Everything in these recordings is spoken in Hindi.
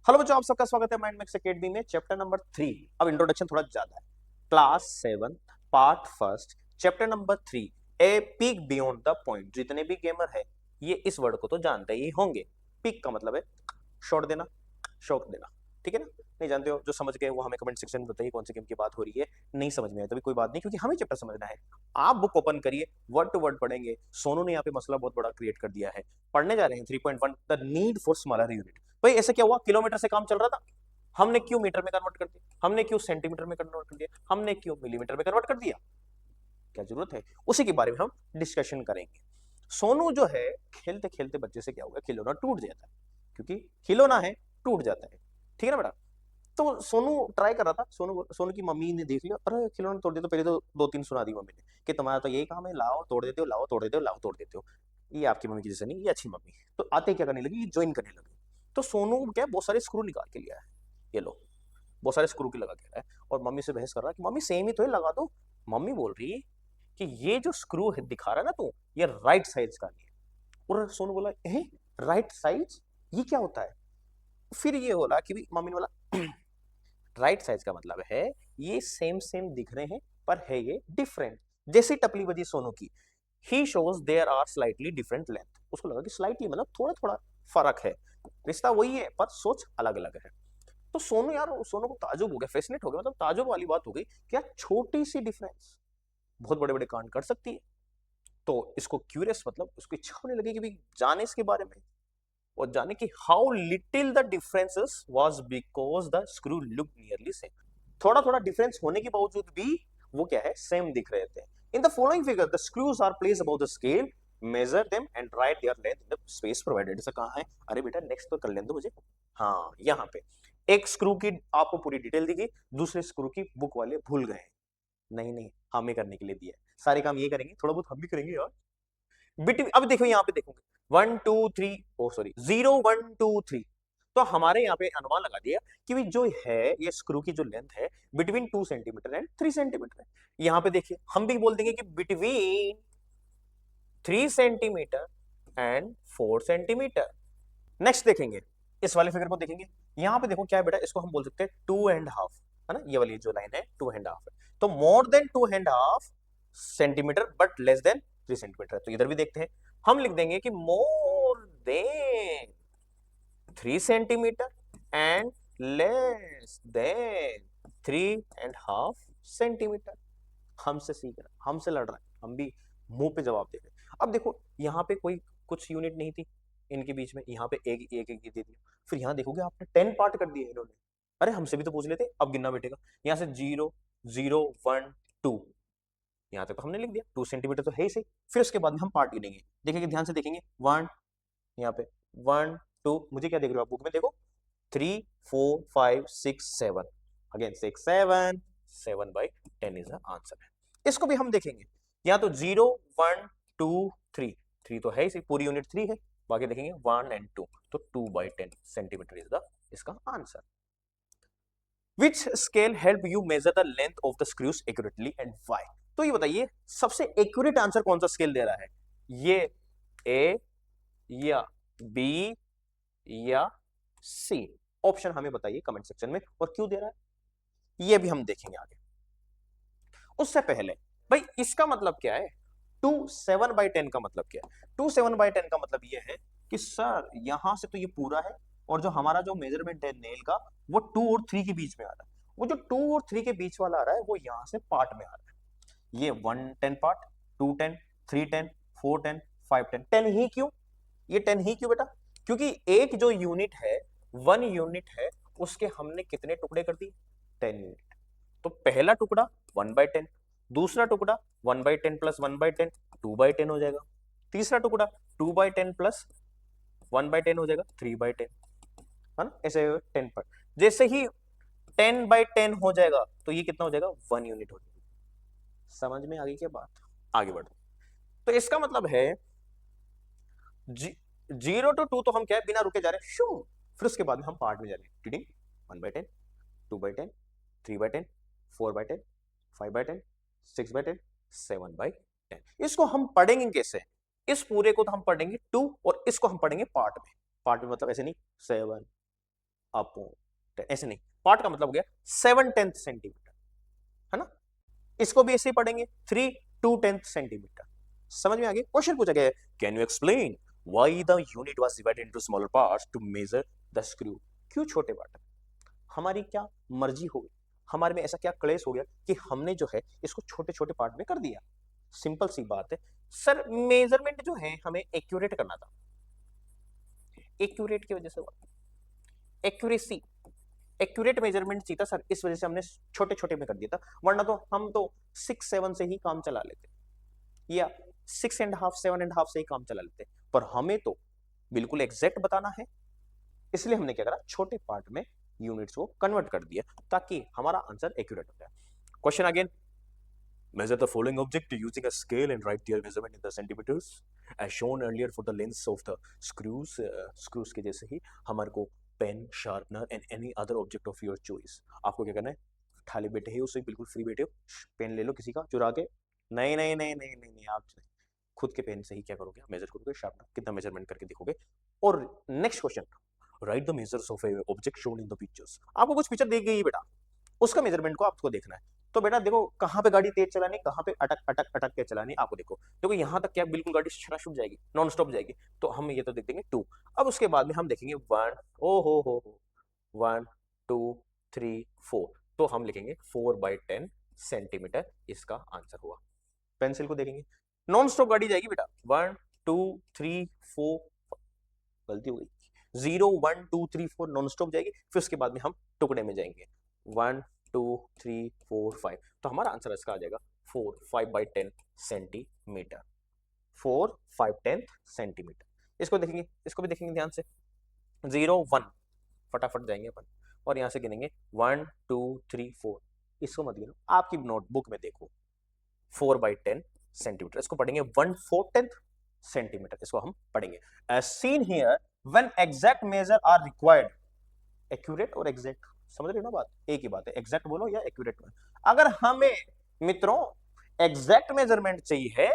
हेलो बच्चों, आप सबका स्वागत है माइंड मैक्स एकेडमी में। Chapter number 3। अब इंट्रोडक्शन थोड़ा ज्यादा है। Class 7 part first chapter number 3, a peak beyond the point. जितने भी गेमर है ये इस वर्ड को तो जानते ही होंगे। पीक का मतलब है शॉट देना, शॉक देना, ठीक है ना। नहीं जानते हो जो समझ गए वो हमें कमेंट सेक्शन में बताइए कौन सी गेम की बात हो रही है। नहीं समझ में आए तो भी कोई बात नहीं, क्योंकि हमें चैप्टर समझना है। आप बुक ओपन करिए, वर्ड टू वर्ड पढ़ेंगे। सोनू ने यहाँ पे मसला बहुत बड़ा क्रिएट कर दिया है। पढ़ने जा रहे हैं 3.1 the need for smaller unit. भाई ऐसे क्या हुआ, किलोमीटर से काम चल रहा था, हमने क्यों मीटर में कन्वर्ट कर दिया, हमने क्यों सेंटीमीटर में कन्वर्ट कर दिया, हमने क्यों मिलीमीटर में कन्वर्ट कर दिया, क्या जरूरत है। उसी के बारे में हम डिस्कशन करेंगे। सोनू जो है खेलते खेलते बच्चे से क्या हुआ, खिलौना टूट जाता है, क्योंकि खिलौना है टूट जाता है, ठीक है ना बेटा। तो सोनू ट्राई कर रहा था, सोनू सोनू की मम्मी ने देख लिया, अरे खिलौना तोड़ दिया। तो पहले तो दो तीन सुना दी मम्मी ने कि तुम्हारा तो यही काम है, लाओ तोड़ देते हो, लाओ तोड़ देते हो, लाओ तोड़ देते हो। ये आपकी मम्मी की जैसे नहीं, ये अच्छी मम्मी। तो आते क्या करने लगी, ज्वाइन करने लगी। तो सोनू क्या बहुत सारे स्क्रू निकाल के लिया है, ये लो बहुत सारे स्क्रू की लगा के रहा है, और मम्मी से बहस कर रहा है कि मम्मी सेम ही तो है, लगा दो। मम्मी बोल रही है कि ये जो स्क्रू है दिखा रहा है ना तू, ये राइट साइज का नहीं है। और सोनू बोला राइट साइज, ये क्या होता है। फिर ये बोला कि भी मम्मी ने बोला राइट साइज का मतलब है ये सेम सेम दिख रहे हैं पर है ये डिफरेंट। जैसे टपली बजी सोनू की, he shows there are slightly different length. उसको लगा कि स्लाइटली मतलब थोड़ा थोड़ा फर्क है, रिश्ता वही है पर सोच अलग अलग है। तो सोनू यार, सोनू को ताजुब हो गया, फैसिनेट हो गया, मतलब ताजुब वाली बात हो गई कि यार छोटी सी डिफरेंस बहुत बड़े बड़े कांड कर सकती है। तो इसको क्यूरियस मतलब उसको इच्छा होने लगी कि भी जाने इसके बारे में, और जाने कि how little the differences was because the screw look nearly same. थोड़ा थोड़ा डिफरेंस होने के बावजूद भी वो क्या है, सेम दिख रहे थे। In the following figure the screws are placed about the scale, measure them and write their length in the space provided. ऐसा कहाँ है, अरे बेटा नेक्स्ट तो कर लेने दो मुझे। हाँ यहाँ पे एक स्क्रू की आपको पूरी डिटेल दी गई, दूसरे स्क्रू की बुक वाले भूल गए। नहीं नहीं, हमें करने के लिए दिया है, सारे काम ये करेंगे, थोड़ा बहुत हम भी करेंगे यार। बिट अब देखो यहाँ पे देखोगे 1 2 3, ओ सॉरी 0 1 2 3। तो हमारे यहाँ पे अनुमान लगा दिया कि भी जो है ये स्क्रू की जो लेंथ है बिटवीन 2 सेंटीमीटर एंड 3 सेंटीमीटर है। यहाँ पे देखिए हम भी बोल देंगे कि between 3 centimetre and 4 centimetre. Next देखेंगे, इस वाले फिगर को देखेंगे। यहाँ पे देखो क्या है बेटा, इसको हम बोल सकते हैं 2.5, है ना। ये वाली जो लाइन है 2.5 है, तो more than 2.5 centimetre but less than 3 centimetre. तो इधर भी देखते हैं, हम लिख देंगे कि more than 3 centimetre and less than 3.5 centimetre. हमसे सीख रहा है, हमसे लड़ रहा है, हम भी मुंह पे जवाब दे रहे हैं। अब देखो यहाँ पे कोई कुछ यूनिट नहीं थी इनके बीच में, यहाँ पे एक एक एक दे दिया। फिर यहाँ देखोगे आपने 10 पार्ट कर दिए इन्होंने। अरे हमसे भी तो पूछ लेते, अब गिनना बेटेगा। यहाँ से 0 0 1 2, यहाँ तक तो हमने लिख दिया, 2 सेंटीमीटर तो है ही सही। फिर उसके बाद में हम पार्ट गिनेंगे, देखेंगे ध्यान से देखेंगे, 1 यहाँ पे 1 2, मुझे क्या देख रहे हो आप बुक में देखो, 3 4 5 6 7, अगेन 6 7, 7/10 इज द आंसर है। इसको भी हम देखेंगे, यहाँ तो 0 1 2 3, 3 तो है ही, पूरी यूनिट 3 है। बाकी देखेंगे 1 एंड 2, तो 2/10 सेंटीमीटर इज द इसका answer. Which scale help you measure the length of the screws accurately and why. तो ये बताइए सबसे एक्यूरेट आंसर कौन सा स्केल दे रहा है, ये ए या बी या सी। ऑप्शन हमें बताइए कमेंट सेक्शन में, और क्यों दे रहा है ये भी हम देखेंगे आगे। उससे पहले भाई इसका मतलब क्या है, 2 7/10 का मतलब क्या है। 2 7/10 का मतलब ये है कि सर यहां से तो ये पूरा है, और जो हमारा जो मेजरमेंट है नेल का वो 2 और 3 के बीच में आ रहा है। वो जो 2 और 3 के बीच वाला आ रहा है वो यहां से पार्ट में आ रहा है। ये 1 10 पार्ट, 2 10, 3 10, 4 10, 5 10। 10 ही क्यों, ये 10 ही क्यों बेटा, क्योंकि एक जो यूनिट है 1 यूनिट है, उसके हमने कितने टुकड़े कर दिए, 10 यूनिट। तो पहला टुकड़ा 1/10, दूसरा टुकड़ा 1/10 प्लस 1/10 2/10 हो जाएगा, तीसरा टुकड़ा 2/10 प्लस 1/10 हो जाएगा 3/10, है ना। ऐसे 10 पर जैसे ही 10/10 हो जाएगा तो ये कितना हो जाएगा, 1 यूनिट हो जाएगा। समझ में आ गई क्या बात, आगे बढ़ो। तो इसका मतलब है 0 to 2 तो हम क्या है बिना रुके जा रहे हैं शू। फिर उसके बाद में हम पार्ट में जा रहे हैं, टीडिंग 1/10, 2/10, 3/10, 4/10, 5/10, 6/10, 7/10। इसको हम पढ़ेंगे कैसे, इस पूरे को तो हम पढ़ेंगे 2, और इसको हम पढ़ेंगे पार्ट में। पार्ट में मतलब ऐसे नहीं 7 अपॉन 10, ऐसे नहीं, पार्ट का मतलब हो गया 7/10 सेंटीमीटर, है ना। इसको भी ऐसे ही पढ़ेंगे 3 2/10 सेंटीमीटर। समझ में आ गया। क्वेश्चन पूछा गया, can you explain why the unit was divided into smaller parts to measure the screw. क्यों छोटे पार्ट, हमारी क्या मर्जी हो गई, हमारे में ऐसा क्या क्लेश हो गया कि हमने जो है इसको छोटे छोटे पार्ट में कर दिया। सिंपल सी बात है सर, मेजरमेंट जो है हमें एक्यूरेट करना था, एक्यूरेट की वजह से हुआ, एक्यूरेसी, एक्यूरेट मेजरमेंट चाहिए था सर, इस वजह से हमने छोटे छोटे में कर दिया था, वरना तो हम तो 6 7 से ही काम चला लेते, या 6.5 7.5 से ही काम चला लेते, पर हमें तो बिल्कुल एग्जैक्ट बताना है, इसलिए हमने क्या करा, छोटे पार्ट में यूनिट्स को कन्वर्ट कर दिया ताकि हमारा आंसर एक्यूरेट हो जाए। Question again, measure the following object using a scale and write their measurement in the centimeters as shown earlier for the lengths of the screws। screws के जैसे ही हमारे को pen, sharpener and any other object of your choice, आपको क्या करना है, खाली बैठे ही उससे बिल्कुल फ्री बैठे हो, पेन ले लो किसी का चुरा के, नहीं नहीं नहीं नहीं नहीं, नहीं आप खुद के पेन से ही क्या करोगे, मेजर करोगे, शार्पनर कितना मेजरमेंट करके देखोगे। और next question, right the measures of A object shown in the pictures. आपको कुछ पिक्चर देख गई बेटा, उसका मेजरमेंट को आपको देखना है। तो बेटा देखो कहां पे गाड़ी तेज चलानी, कहां पे अटक अटक अटक के चलानी, आपको देखो देखो यहां तक क्या बिल्कुल गाड़ी छुप जाएगी, नॉन स्टॉप जाएगी, तो हम ये तो देख देंगे 2। अब उसके बाद में हम देखेंगे 1, ओ हो 1 2 3 4, तो हम लिखेंगे 4/10 सेंटीमीटर, इसका आंसर हुआ। पेंसिल को देखेंगे, नॉन स्टॉप गाड़ी जाएगी बेटा, 1 2 3 4, गलती हो गई, 0 1 2 3 4 नॉन स्टॉप जाएगी, फिर उसके बाद में हम टुकड़े में जाएंगे, 1 2 3 4 5, तो हमारा आंसर इसका आ जाएगा 4 5/10 सेंटीमीटर, 4 5 10 सेंटीमीटर। इसको देखेंगे, इसको भी देखेंगे ध्यान से, 0 1 फटाफट जाएंगे अपन, और यहां से गिनेंगे 1 2 3 4, इसको मत गिनो, आपकी नोटबुक में देखो 4/10 सेंटीमीटर, इसको पढ़ेंगे 1/4 सेंटीमीटर, इसको हम पढ़ेंगे as seen here when exact measure are required। Accurate और एग्जैक्ट, समझ रहे हो ना बात, एक ही बात है, एग्जैक्ट बोलो या एक्यूरेट में। अगर हमें मित्रों एग्जैक्ट मेजरमेंट चाहिए,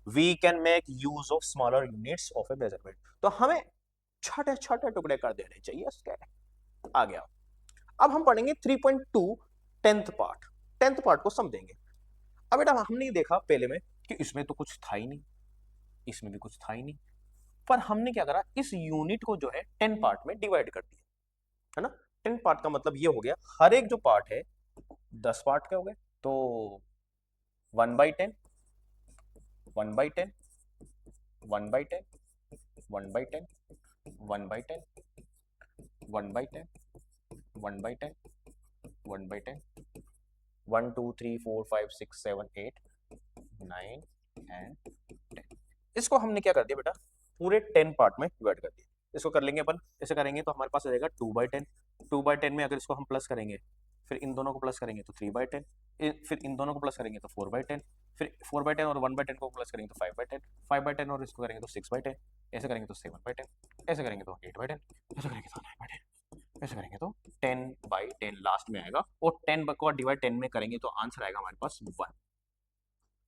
we can make use of smaller units of a measurement, तो हमें छोटे छोटे टुकड़े कर देने चाहिए इसके। आ गया, अब हम पढ़ेंगे 3.2 10th पार्ट, 10th पार्ट को समझेंगे। अब बेटा हमने देखा पहले में कि इसमें तो कुछ था ही नहीं, इसमें भी कुछ था ही नहीं, पर हमने क्या करा, इस यूनिट को जो है 10 पार्ट में डिवाइड कर दिया, है ना। 10 पार्ट का मतलब ये हो गया, हर एक जो पार्ट है 10 पार्ट के हो गए, तो 1/10 1/10 1/10 1/10 1/10 1/10 1/10 1/10 1 2 3 4 5 6 7 8 9 एंड 10। इसको हमने क्या कर दिया बेटा, पूरे 10 पार्ट में डिवाइड कर दिया। इसको कर लेंगे अपन, ऐसे करेंगे तो हमारे पास आ जाएगा 2/10, 2/10 में अगर इसको हम प्लस करेंगे, फिर इन दोनों को प्लस करेंगे तो 3/10, फिर इन दोनों को प्लस करेंगे तो 4/10, फिर 4/10 और 1/10 को प्लस करेंगे तो 5/10, 5/10 और इसको करेंगे तो 6/10, ऐसे करेंगे तो 7/10, ऐसे करेंगे तो 8/10, ऐसे करेंगे तो 9/10, ऐसे करेंगे तो 10/10 लास्ट में आएगा, और 10 को डिवाइड 10 में करेंगे तो आंसर आएगा हमारे पास 1।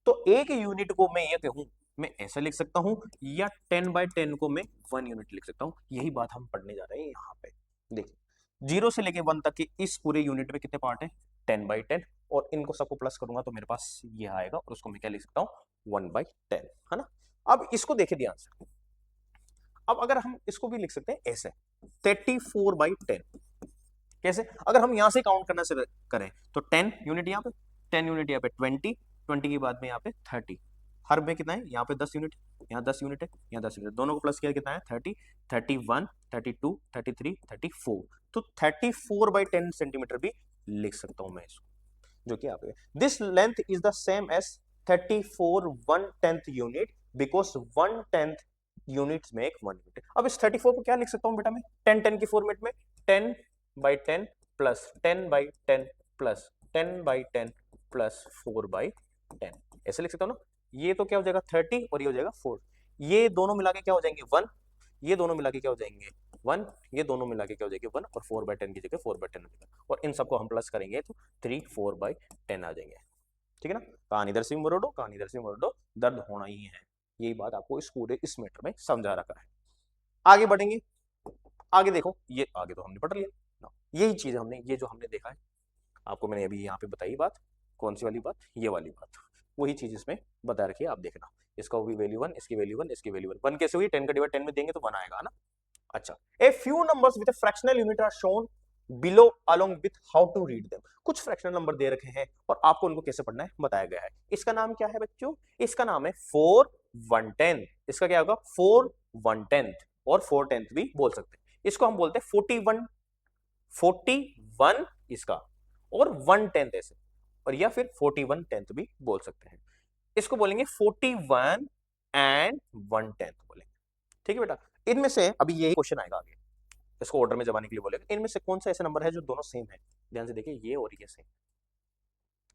तो एक यूनिट को मैं ये कहूं, मैं ऐसा लिख सकता हूं, या 10/10 को मैं 1 यूनिट लिख सकता हूं। यही बात हम पढ़ने जा रहे हैं यहाँ पे। देखिए 0 से लेके 1 तक के इस पूरे यूनिट में कितने पार्ट हैं, 10/10, और इनको सबको प्लस करूंगा तो मेरे पास ये आएगा, और उसको मैं क्या लिख सकता हूँ, 1/10, है ना। अब इसको देखे ध्यान से, अब अगर हम इसको भी लिख सकते हैं ऐसे 34/10, कैसे, अगर हम यहां से काउंट करना से करें तो 10 यूनिट यहाँ पे, 10 यूनिट यहाँ पे, 20 के बाद में यहाँ पे 30, हर में कितना है, यहाँ पे 10 यूनिट, यहाँ 10 यूनिट है, यहाँ 10 यूनिट, दोनों को प्लस किया कितना है, 30 31 32 33 34, तो 34/10 सेंटीमीटर भी लिख सकता हूं मैं इसको, जो कि आप, this length is the same as 34 1/10 unit because 1/10 units make 1 unit. अब इस 34 को क्या लिख सकता हूं बेटा मैं, 10 के फॉर्मेट में, 10/10 प्लस 10/10 प्लस 10/10 प्लस 4/10, ऐसे लिख सकता हूं ना। ये तो क्या हो जाएगा 30 और ये हो जाएगा 4, ये दोनों मिला के क्या हो जाएंगे 1, ये दोनों मिला के क्या हो जाएंगे 1, ये दोनों मिला के क्या हो जाएंगे 1, और 4/10 की जगह 4/10 हो जाएगा, और इन सबको हम प्लस करेंगे तो 3 4/10 आ जाएंगे, ठीक है ना। कहानी इधर से मोड़ दो, कहानी इधर से मोड़ दो, दर्द होना ही है। यही बात आपको इस पूरे इस मैटर में समझा रखा है। आगे बढ़ेंगे, आगे देखो, ये आगे तो हमने पढ़ लिया, यही चीज हमने, ये जो हमने देखा है आपको मैंने अभी यहाँ पे बताई बात, कौन सी वाली बात, ये वाली बात, वही चीज इसमें बता रखी है, आप देखना। इसका भी वैल्यू 1, इसकी वैल्यू 1, इसकी वैल्यू 1, 1 कैसे हुई, 10 का डिवाइड 10 में देंगे तो 1 आएगा ना। अच्छा, a few numbers with fractional unit are shown below along with how to read them. कुछ फ्रैक्शनल नंबर दे रखे हैं और आपको उनको कैसे पढ़ना है बताया गया है। इसका नाम क्या है बच्चों, इसका नाम है 4 1/10। इसका क्या होगा 4 1/10 और 4/10 भी बोल सकते हैं। इसको हम बोलते हैं 41 इसका और 1/10 ऐसे, और या फिर 41/10 भी बोल सकते हैं। इसको बोलेंगे 41 एंड 1/10 बोलेंगे। ठीक है बेटा, इनमें से अभी यही क्वेश्चन आएगा आगे, इसको ऑर्डर में जमाने के लिए बोलेगा, इनमें से कौन सा ऐसा नंबर है जो दोनों सेम है। ध्यान से देखिए, ये और ये सेम,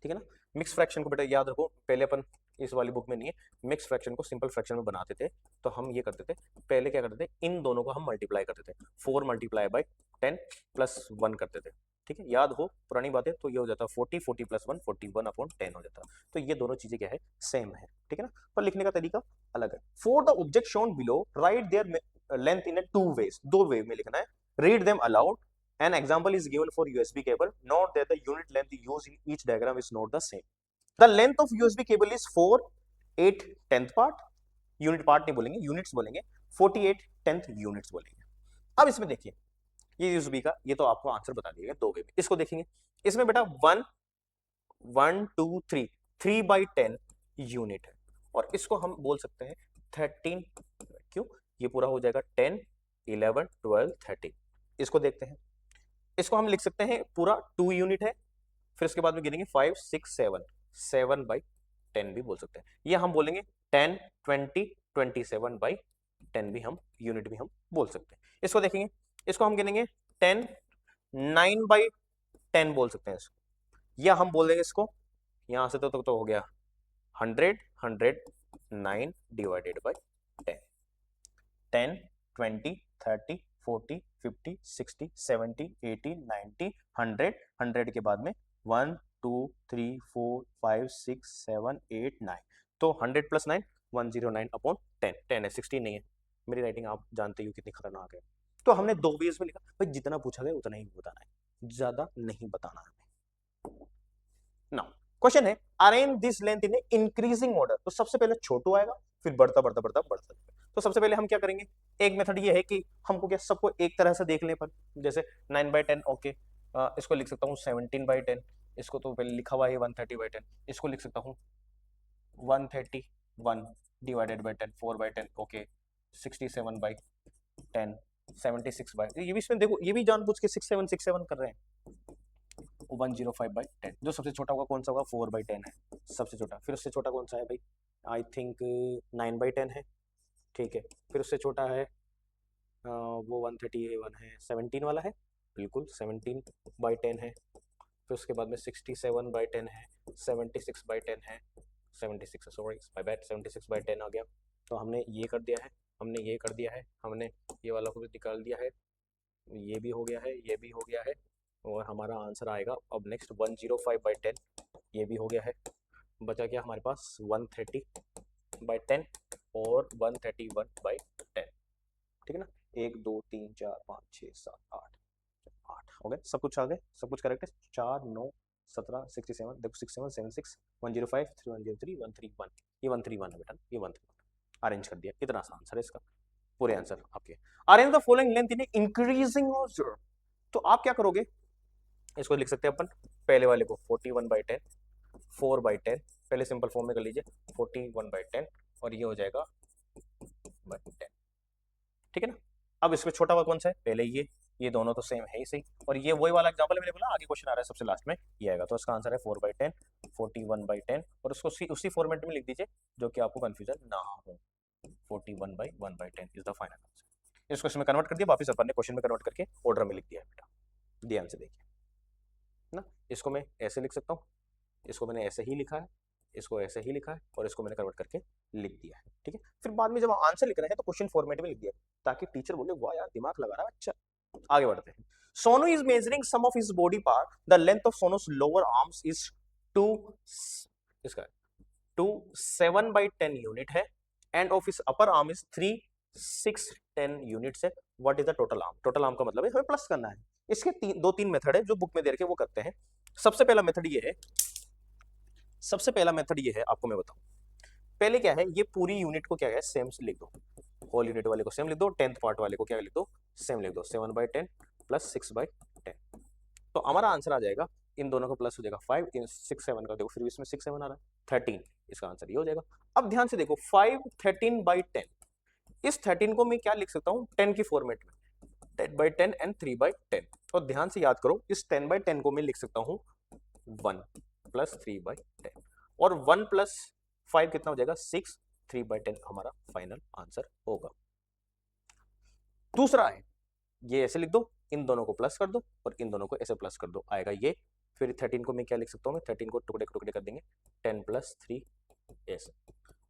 ठीक है ना। मिक्स फ्रैक्शन को बेटा याद रखो, पहले अपन इस वाली बुक में नहीं है, मिक्स फ्रैक्शन को सिंपल फ्रैक्शन में बनाते थे तो हम ये करते थे, पहले क्या करते थे, इन दोनों को हम मल्टीप्लाई करते थे, 4 मल्टीप्लाई बाय 10 प्लस 1 करते थे। ठीक है, याद हो पुरानी बातें, तो ये हो जाता 40, 40 प्लस 1, 41/10 हो जाता। तो ये दोनों चीजें क्या है, सेम है, ठीक है ना, पर लिखने का तरीका अलग है। For the object shown below write their length in a 2 ways, 2 way में लिखना है। Read them aloud. An example is given for USB cable. Note that the unit length used in each diagram is not the same. The length of USB cable is 4 8/10 part. Unit part नहीं बोलेंगे, यूनिट्स बोलेंगे, 48/10 यूनिट्स बोलेंगे। अब इसमें देखिए, ये यूएसबी का, ये तो आपको आंसर बता दिया गया 2 वे में। इसको देखेंगे, इसमें बेटा 1 1 2 3 3/10 यूनिट है, और इसको हम बोल सकते हैं 13, क्यों, ये पूरा हो जाएगा 10 11 12 13। इसको देखते हैं, इसको हम लिख सकते हैं पूरा 2 यूनिट है, फिर उसके बाद में गिनेंगे 5 6 7 7/10 भी बोल सकते हैं। ये हम बोलेंगे 10 20 27/10 भी हम यूनिट भी हम बोल सकते हैं। इसको देखेंगे, इसको हम गिनेंगे 10 9/10 बोल सकते हैं इसको, या हम बोल देंगे इसको यहां से तो हो गया 100 109 डिवाइडेड बाय 10, 10 20 30 40 50 60 70 80 90 100, 100 के बाद में 1 2 3 4 5 6 7 8 9, तो 100 प्लस 9 109/10, 10 है, 16 नहीं है। मेरी राइटिंग आप जानते हो कितनी खतरनाक है। तो हमने 2 वेज में लिखा, भाई जितना पूछा गया उतना ही बताना है, ज्यादा नहीं बताना है। नाउ क्वेश्चन है, arrange this length in increasing order. तो सबसे पहले छोटू आएगा, फिर बढ़ता बढ़ता बढ़ता बढ़ता। तो सबसे पहले हम क्या करेंगे, एक मेथड ये है कि हमको क्या सबको एक तरह से देख ले, पर जैसे 9/10 ओके, इसको लिख सकता हूँ 17/10, इसको तो पहले लिखा हुआ है 130/10, इसको लिख सकता हूँ 131 डिवाइडेड बाय 10 4/10 ओके, 67/10 76/, ये भी इसमें देखो, ये भी जानबूझ के 6 7 6 7 कर रहे हैं। 105/10, जो सबसे छोटा होगा कौन सा होगा, 4/10 है सबसे छोटा। फिर उससे छोटा कौन सा है भाई, आई थिंक 9/10 है, ठीक है। फिर उससे छोटा है वो 131 है, 17 वाला है, बिल्कुल 17/10 है। फिर उसके बाद में 67/10 है, 76/10 है, 76 सॉरी माय बैड, 76/10 आ गया। तो हमने ये कर दिया है, हमने ये कर दिया है, हमने ये वाला को भी निकाल दिया है, ये भी हो गया है, ये भी हो गया है, और हमारा आंसर आएगा अब नेक्स्ट 105/10, ये भी हो गया है। बचा क्या हमारे पास 130/10 और 131/10, ठीक है ना। 1 2 3 4 5 6 7 8 8 हो गए, सब कुछ आ गए, सब कुछ करेक्ट है। 4 9 17 67, देखो 67 76 105 3103 131, ये 131 है बेटा, ये 131 अरेंज कर दिया। इतना सा आंसर है इसका, पूरे आंसर आपके। Arrange the following length in increasing order. तो आप क्या करोगे, इसको लिख सकते हैं अपन, पहले वाले को 41/10 4/10, पहले सिंपल फॉर्म में कर लीजिए 41/10, और ये हो जाएगा 10, ठीक है ना। अब इसमें छोटा हुआ कौन सा है, पहले ये दोनों तो सेम है ही सही, और ये वही वाला एग्जांपल मैंने बोला, आगे क्वेश्चन आ रहा है सबसे लास्ट में ये आएगा। तो इसका आंसर है 4/10 41/10, और उसको उसी फॉर्मेट में लिख दीजिए जो कि आपको कंफ्यूजन ना हो, 41/1/10 इज द फाइनल आंसर। इसको इसमें कन्वर्ट कर दिया, वापस अपन ने क्वेश्चन में कन्वर्ट करके ऑर्डर में लिख दिया है बेटा, ध्यान से देखिए ना। इसको मैं ऐसे लिख सकता हूँ, इसको मैंने ऐसे ही लिखा है, इसको ऐसे ही लिखा है, और इसको मैंने कन्वर्ट करके लिख दिया है, ठीक है। फिर बाद में जब आंसर लिख रहे हैं तो क्वेश्चन फॉर्मेट में लिख दिया, ताकि टीचर बोले वाह यार दिमाग लगा रहा है। अच्छा आगे बढ़ते हैं। Sonu is measuring some of his body part, the length of Sonu's lower arms is 2 इसका 2 7/10 यूनिट है, and of his upper arm is 3 6 10 units है। What is the total arm. Total arm का मतलब है हमें प्लस करना है, इसके दो तीन मेथड है जो बुक में दे रखे वो करते हैं। सबसे पहला मेथड ये है, आपको मैं बताऊं। पहले क्या है, ये पूरी यूनिट को क्या है सेम लिख दो, होल यूनिट वाले को सेम लिख दो, 10th पार्ट वाले को क्या लिख दो, सेम लिख दो, 7/10 प्लस 6/10। तो हमारा आंसर आ जाएगा, इन दोनों का प्लस हो जाएगा 5, इन 6 7 का देखो फिर इसमें 6 7 आ रहा है 13, इसका आंसर ये हो जाएगा। अब ध्यान से देखो 5 13/10, इस 13 को मैं क्या लिख सकता हूँ 10 की फॉर्मेट में, 10/10 एंड 3/10। और ध्यान से याद करो, इस 10/10 को मैं लिख सकता हूँ 1 प्लस 3/10, और 1 प्लस 5 कितना हो जाएगा 6, 3/10 हमारा फाइनल आंसर होगा। दूसरा है, ये ऐसे लिख दो, इन दोनों को प्लस कर दो और इन दोनों को ऐसे प्लस कर दो, आएगा ये। फिर 13 को मैं क्या लिख सकता हूँ, मैं 13 को टुकड़े टुकड़े कर देंगे, 10 प्लस 3 ऐसे,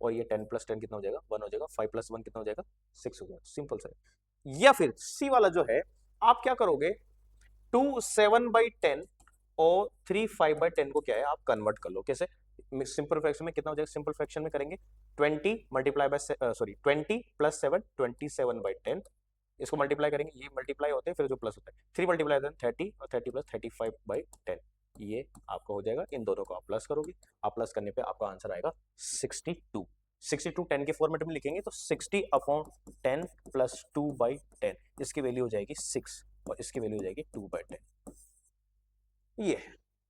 और ये 10 प्लस 10 कितना हो जाएगा 1 हो जाएगा, 5 प्लस 1 कितना हो जाएगा 6 हो जाएगा, सिंपल सा। या फिर सी वाला जो है, आप क्या करोगे, 2 7/10 और 3 5/10 को क्या है आप कन्वर्ट कर लो। कैसे, सिंपल फ्रैक्शन में कितना हो जाएगा, सिंपल फ्रैक्शन में करेंगे 20 मल्टीप्लाई बाय 20 प्लस 7 27/10, इसको मल्टीप्लाई करेंगे, ये मल्टीप्लाई होते हैं फिर जो प्लस होता है 3 मल्टीप्लाई 30 और 30 प्लस 35/10, ये आपका हो जाएगा। इन दोनों को आप प्लस करोगे, आप प्लस करने पे आपका आंसर आएगा 62। 62 10 के फॉर्मेट में लिखेंगे तो 60/10 प्लस 2/10, इसकी वैल्यू हो जाएगी 6 और इसकी वैल्यू हो जाएगी 2/10। ये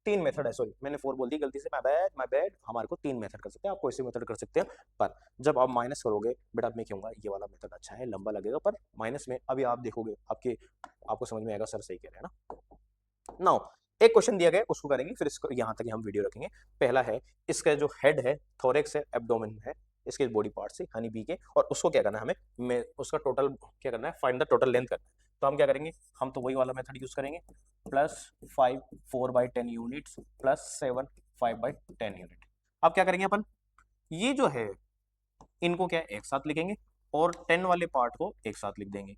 तीन मेथड है, सॉरी मैंने 4 बोल दी गलती से, माय बैड। हमारे को 3 मेथड कर सकते हैं, आप कोई सी मेथड कर सकते हैं, पर जब आप माइनस करोगे बेटा मैं कहूँगा ये वाला मेथड अच्छा है, लंबा लगेगा पर माइनस में अभी आप देखोगे आपको समझ में आएगा सर सही कह रहे हैं ना। नाउ एक क्वेश्चन दिया गया उसको करेंगे, फिर इसको यहाँ तक हम वीडियो रखेंगे। पहला है, इसका जो हेड है थोरेक्स है, एब्डोमेन है, इसके बॉडी पार्ट से हनी बी के, और उसको क्या करना है हमें, उसका टोटल क्या करना है, फाइंड द टोटल लेंथ करना है। तो हम क्या करेंगे, हम तो वही वाला मेथड यूज करेंगे, प्लस 5 4/10 यूनिट्स प्लस 7 5/10 यूनिट। अब क्या करेंगे अपन, ये जो है इनको क्या एक साथ लिखेंगे और 10 वाले पार्ट को एक साथ लिख देंगे,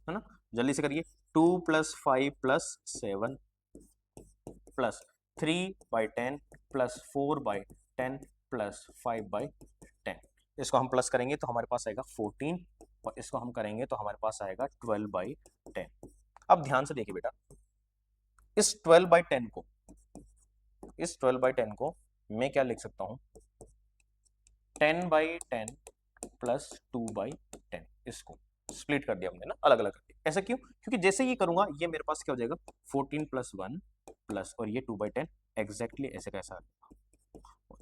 है ना। जल्दी से करिए, 2 plus 5 plus 7 plus 3/10 plus 4/10 plus 5/10, इसको हम प्लस करेंगे तो हमारे पास आएगा 14, और इसको हम करेंगे तो हमारे पास आएगा 12/10। अब ध्यान से देखिए बेटा, इस 12/10 को मैं क्या लिख सकता हूं, 10/10 प्लस 2/10, इसको स्प्लिट कर दिया हमने ना, अलग अलग करके। ऐसा क्यों, क्योंकि जैसे ये करूंगा ये मेरे पास क्या हो जाएगा 14 प्लस 1 प्लस और ये 2/10 एग्जैक्टली ऐसे कैसा,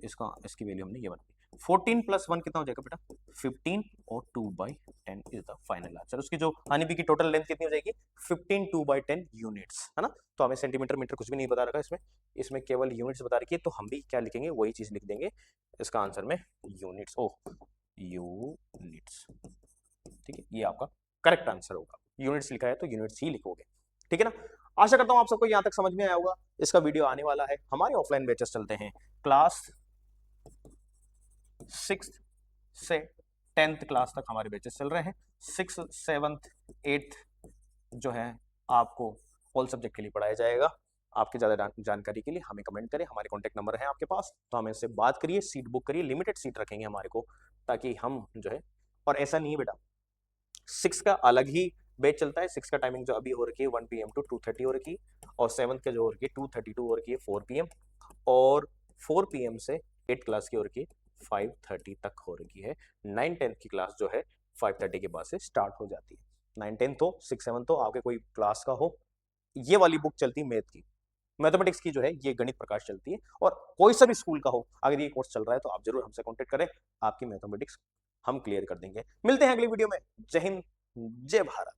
इसका इसकी वैल्यू हमने ये बनाई। 14 प्लस 1 कितना हो जाएगा बेटा 15, और 2/10 इज द फाइनल आंसर। उसकी जो हनी बी की टोटल लेंथ कितनी हो जाएगी 15 2/10 यूनिट्स, है ना। तो हमें सेंटीमीटर मीटर कुछ भी नहीं बता रखा इसमें केवल यूनिट्स बता रखी है, तो हम भी क्या लिखेंगे वही चीज लिख देंगे इसका आंसर में, यूनिट्स। ओ यूनिट्स, ठीक है, ये आपका करेक्ट आंसर होगा। यूनिट्स लिखा है तो यूनिट्स ही लिखोगे, ठीक है ना। आशा करता हूं आप सबको यहां तक समझ में आया होगा। इसका वीडियो आने वाला है, हमारे ऑफलाइन बैचेस चलते हैं, क्लास 6th से 10th क्लास तक हमारे बैचेस चल रहे हैं। 6th 7th 8th जो है आपको ऑल सब्जेक्ट के लिए पढ़ाया जाएगा। आपके ज़्यादा जानकारी के लिए हमें कमेंट करें, हमारे कॉन्टैक्ट नंबर है आपके पास, तो हमें इससे बात करिए, सीट बुक करिए, लिमिटेड सीट रखेंगे हमारे को, ताकि हम जो है, और ऐसा नहीं है बेटा 6 का अलग ही बैच चलता है। 6 का टाइमिंग जो अभी हो रखी है 1 PM to 2:30 हो रखी है, और 7th का जो हो रखी है 2:32 हो रखी है 4 PM, और 4 PM से 8 क्लास की हो रखी है 5:30 तक हो रखी है। 9 10 की क्लास जो है 5:30 के बाद से स्टार्ट हो जाती है। 9 10 तो 6 7 तो आपके कोई क्लास का हो, ये वाली बुक चलती है मैथ की, मैथमेटिक्स की जो है ये गणित प्रकाश चलती है। और कोई सा भी स्कूल का हो, अगर ये कोर्स चल रहा है तो आप जरूर हमसे कॉन्टेक्ट करें, आपकी मैथमेटिक्स हम क्लियर कर देंगे। मिलते हैं अगली वीडियो में। जय हिंद, जय भारत।